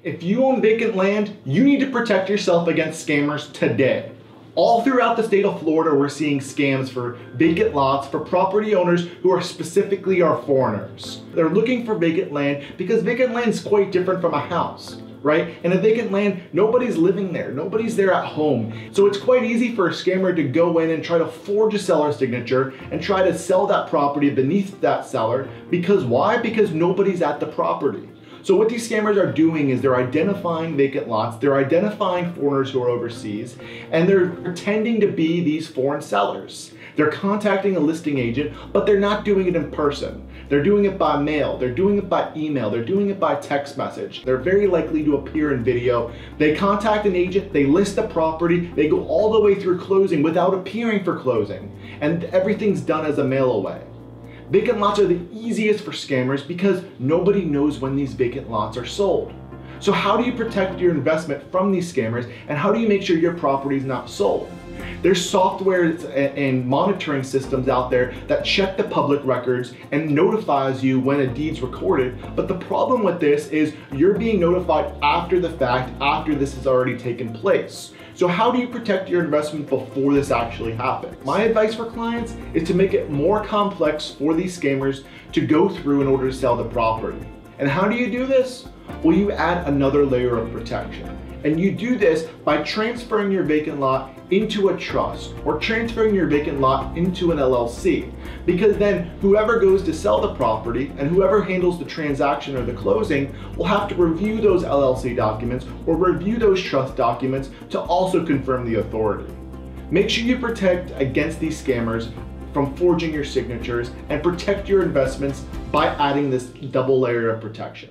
If you own vacant land, you need to protect yourself against scammers today. All throughout the state of Florida, we're seeing scams for vacant lots for property owners who are specifically our foreigners. They're looking for vacant land because vacant land is quite different from a house, right? In a vacant land, nobody's living there. Nobody's there at home. So it's quite easy for a scammer to go in and try to forge a seller's signature and try to sell that property beneath that seller. Because why? Because nobody's at the property. So what these scammers are doing is they're identifying vacant lots, they're identifying foreigners who are overseas, and they're pretending to be these foreign sellers. They're contacting a listing agent, but they're not doing it in person. They're doing it by mail, they're doing it by email, they're doing it by text message. They're very likely to appear in video. They contact an agent, they list the property, they go all the way through closing without appearing for closing, and everything's done as a mail away. Vacant lots are the easiest for scammers because nobody knows when these vacant lots are sold. So how do you protect your investment from these scammers, and how do you make sure your property is not sold? There's software and monitoring systems out there that check the public records and notifies you when a deed's recorded, but the problem with this is you're being notified after the fact, after this has already taken place. So how do you protect your investment before this actually happens? My advice for clients is to make it more complex for these scammers to go through in order to sell the property. And how do you do this? Well, you add another layer of protection. And you do this by transferring your vacant lot into a trust or transferring your vacant lot into an LLC. Because then whoever goes to sell the property and whoever handles the transaction or the closing will have to review those LLC documents or review those trust documents to also confirm the authority. Make sure you protect against these scammers from forging your signatures and protect your investments by adding this double layer of protection.